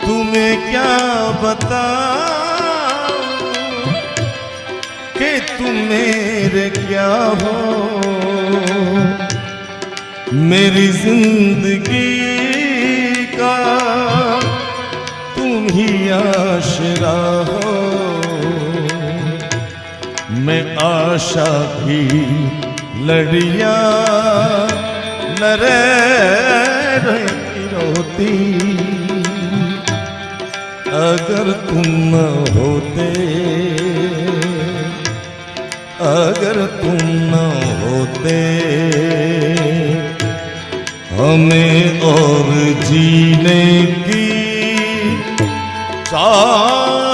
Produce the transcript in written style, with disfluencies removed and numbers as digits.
तुम्हें क्या बताऊं कि तुम मेरे क्या हो। मेरी जिंदगी का तुम ही आशरा हो। मैं आशा की लड़ियां न रह रोती अगर तुम न होते, अगर तुम न होते हमें और जीने की चाह